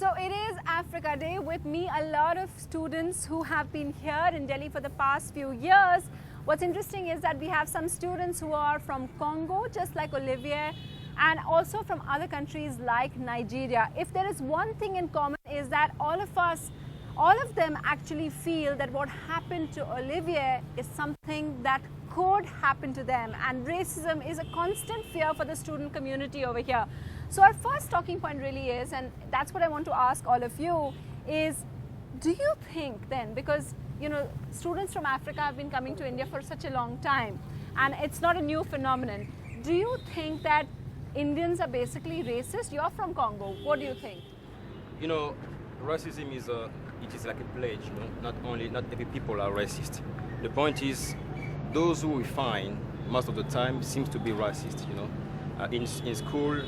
So it is Africa Day. With me, a lot of students who have been here in Delhi for the past few years. What's interesting is that we have some students who are from Congo, just like Olivier, and also from other countries like Nigeria. If there is one thing in common is that all of them actually feel that what happened to Olivier is something that could happen to them, and racism is a constant fear for the student community over here. So our first talking point really is, and that's what I want to ask all of you, is do you think then, because you know students from Africa have been coming to India for such a long time and it's not a new phenomenon, do you think that Indians are basically racist? You're from Congo, what do you think? You know, racism is like a pledge, you know, not every people are racist. The point is, those who we find most of the time seems to be racist, you know. In school,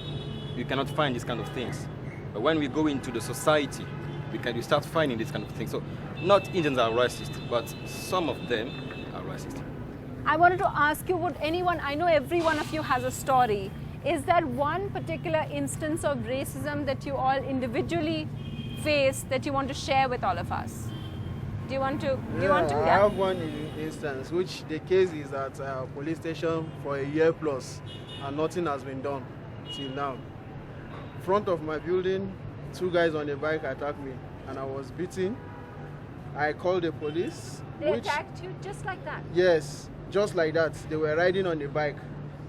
you cannot find these kind of things. But when we go into the society, we start finding these kind of things. So not Indians are racist, but some of them are racist. I wanted to ask you, would anyone, I know every one of you has a story, is there one particular instance of racism that you all individually face that you want to share with all of us? Do you want to? I have one instance, which the case is at a police station for a year plus, and nothing has been done till now. In front of my building, two guys on a bike attacked me, and I was beaten. I called the police. They attacked you just like that? Yes, just like that. They were riding on the bike,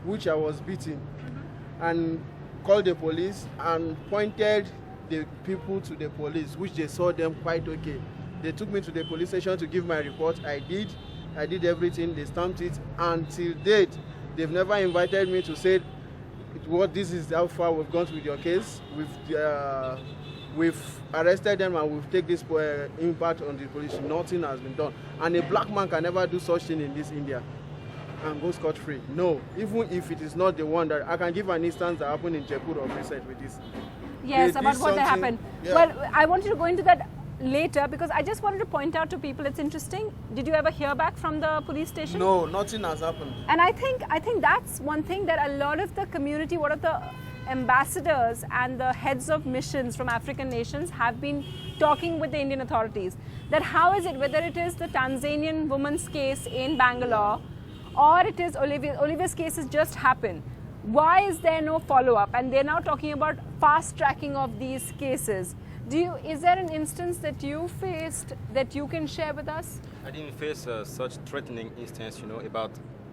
which I was beating, and called the police and pointed the people to the police, which they saw them quite okay. They took me to the police station to give my report. I did everything. They stamped it. Until date, they've never invited me to say, this is how far we've gone with your case. We've arrested them and we've taken this impact on the police. Nothing has been done. And a black man can never do such thing in this India and go scot-free. No, even if it is not the one that, I can give an instance that happened in Jaipur of recent with this. Yes, about what happened. Yeah. Well, I wanted to go into that later because I just wanted to point out to people, it's interesting. Did you ever hear back from the police station? No, nothing has happened. And I think that's one thing that a lot of the community, one of the ambassadors and the heads of missions from African nations have been talking with the Indian authorities. That how is it, whether it is the Tanzanian woman's case in Bangalore or it is Olivier's case has just happened. Why is there no follow-up? And they're now talking about fast-tracking of these cases. Is there an instance that you faced that you can share with us? I didn't face such threatening instance, you know,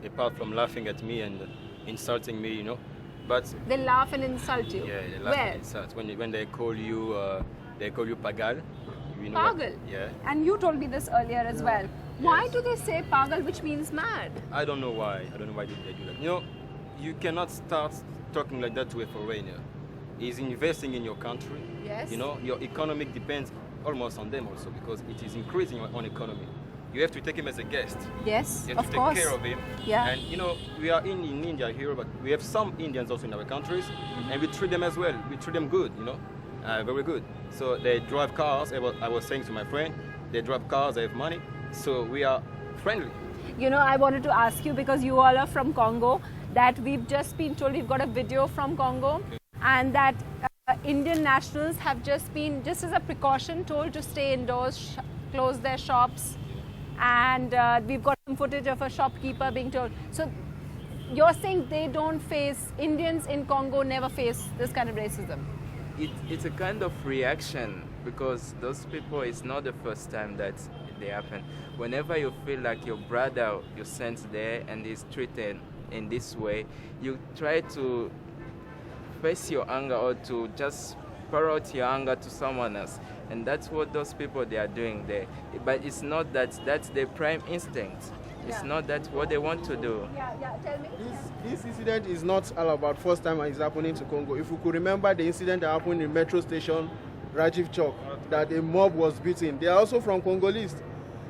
apart from laughing at me and insulting me, you know. But they laugh and insult you. Yeah, they laugh and insult. When they call you pagal. You know Pagal? Yeah. And you told me this earlier as well. Yes. Why do they say pagal, which means mad? I don't know why. I don't know why they do that. You know, you cannot start talking like that to a foreigner. He's investing in your country. Yes. You know, your economic depends almost on them also because it is increasing your own economy. You have to take him as a guest. Yes, you have of to course. take care of him. Yeah. And you know, we are in India here, but we have some Indians also in our countries, and we treat them as well. We treat them good, you know, very good. So they drive cars. I was saying to my friend, they drive cars, they have money. So we are friendly. You know, I wanted to ask you, because you all are from Congo, that we've just been told, we've got a video from Congo, and that Indian nationals have just been, just as a precaution, told to stay indoors, close their shops, and we've got some footage of a shopkeeper being told. So you're saying they don't face, Indians in Congo never face this kind of racism? It's a kind of reaction, because those people, it's not the first time that they happen. Whenever you feel like your brother, you sense there and is treated in this way, you try to face your anger or to just pour out your anger to someone else. And that's what those people, they are doing there. But it's not that that's their prime instinct. It's not that what they want to do. Yeah, tell me. This incident is not all about first time it's happening to Congo. If you could remember the incident that happened in metro station, Rajiv Chowk, that a mob was beaten. They are also from Congolese.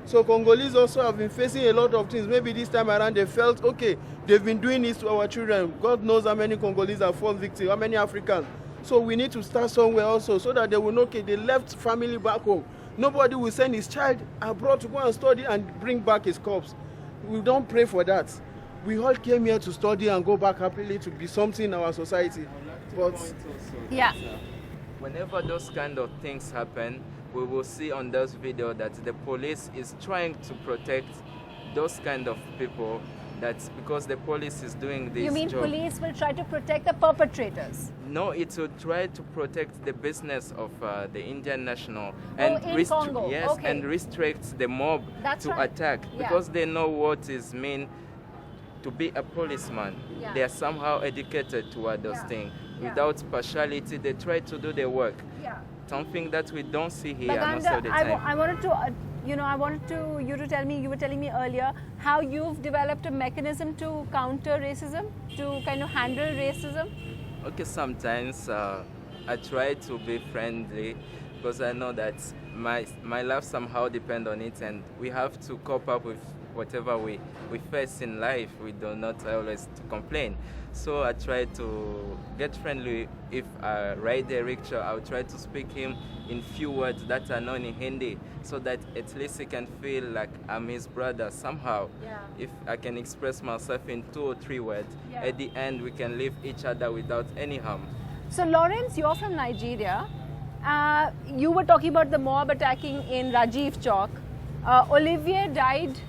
So Congolese also have been facing a lot of things. Maybe this time around they felt, okay, they've been doing this to our children. God knows how many Congolese have fallen victim, how many Africans. So we need to start somewhere also so that they will know, okay, they left family back home. Nobody will send his child abroad to go and study and bring back his corpse. We don't pray for that. We all came here to study and go back happily to be something in our society. But yeah. whenever those kind of things happen, we will see on those videos that the police is trying to protect those kind of people. That's because the police is doing this You mean job. police will try to protect the perpetrators? No, it will try to protect the business of the Indian national in Congo. yes, Okay. and restricts the mob That's to right. attack Yeah. because they know what is mean to be a policeman. Yeah. They are somehow educated toward those Yeah. things. Yeah. Without partiality, they try to do their work. Yeah. Something that we don't see here most Baganda, of the time. I wanted to, you to tell me, you were telling me earlier how you've developed a mechanism to counter racism, to kind of handle racism. Okay, sometimes I try to be friendly because I know that my life somehow depends on it, and we have to cope up with whatever we face in life. We do not always complain. So I try to get friendly. If I ride a rickshaw, I'll try to speak him in few words that are known in Hindi, so that at least he can feel like I'm his brother somehow. Yeah. If I can express myself in 2 or 3 words, Yeah. at the end we can leave each other without any harm. So Lawrence, you're from Nigeria. You were talking about the mob attacking in Rajiv Chowk. Olivier died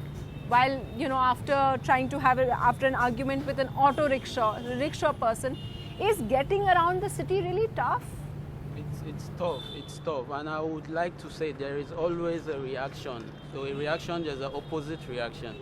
while, after trying to after an argument with an rickshaw person. Is getting around the city really tough? It's tough, and I would like to say there is always a reaction. So a reaction, there's an opposite reaction.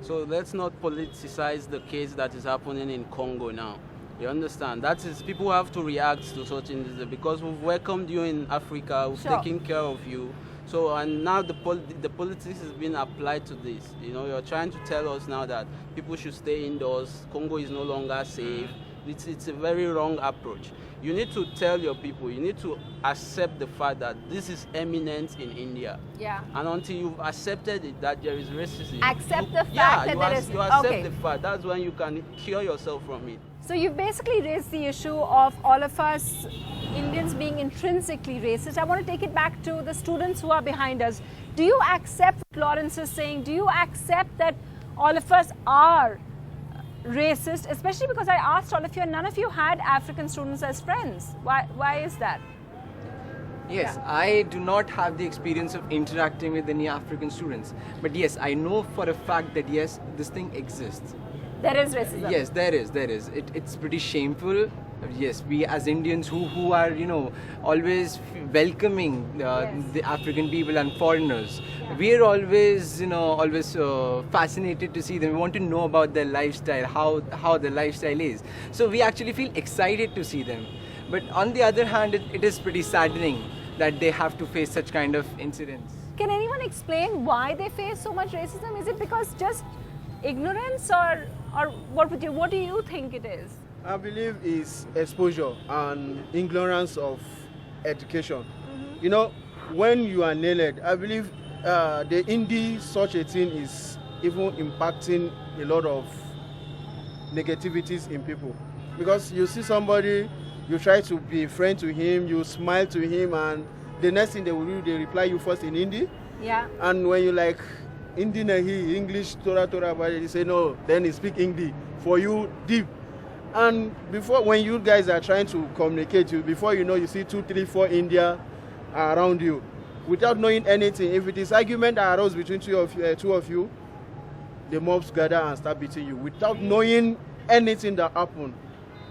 So let's not politicize the case that is happening in Congo now. You understand? That is, people have to react to such things because we've welcomed you in Africa, we've Sure. taken care of you. So, and now the politics is being applied to this. You're trying to tell us now that people should stay indoors, Congo is no longer safe. It's a very wrong approach. You need to tell your people, you need to accept the fact that this is eminent in India. Yeah. And until you've accepted it, that there is racism. Accept the fact that there is- you accept okay. the fact. That's when you can cure yourself from it. So you've basically raised the issue of all of us Indians being intrinsically racist. I want to take it back to the students who are behind us. Do you accept what Lawrence is saying? Do you accept that all of us are racist? Especially because I asked all of you and none of you had African students as friends. Why is that? Yes, I do not have the experience of interacting with any African students. But yes, I know for a fact that yes, this thing exists. There is racism. Yes, there is. It's pretty shameful. Yes, we as Indians who are, always welcoming Yes. the African people and foreigners, we are always, always fascinated to see them. We want to know about their lifestyle, how their lifestyle is. So we actually feel excited to see them. But on the other hand, it is pretty saddening that they have to face such kind of incidents. Can anyone explain why they face so much racism? Is it because just ignorance or what do you think it is? I believe is exposure and ignorance of education. When you are nailed, I believe the indie such a thing is even impacting a lot of negativities in people. Because you see somebody, you try to be a friend to him, you smile to him, and the next thing they will do, they reply you first in Hindi. Yeah. And when you like Hindi nahi, English Tora, but they say no, then he speak Hindi for you deep. And before, when you guys are trying to communicate, before you know, you see 2, 3, 4 India around you, without knowing anything. If it is argument that arose between two of you, the mobs gather and start beating you without knowing anything that happened.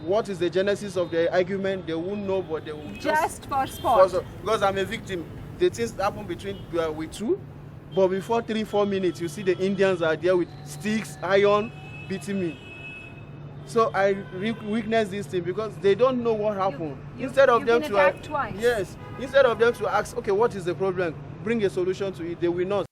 What is the genesis of the argument? They won't know, but they will Just for sport. Because I'm a victim. The things happen between we two, but before 3, 4 minutes, you see the Indians are there with sticks, iron, beating me. So I witness this thing because they don't know what happened. Instead of you've them been to attacked twice. Yes. Instead of them to ask, okay, what is the problem? Bring a solution to it. They will not.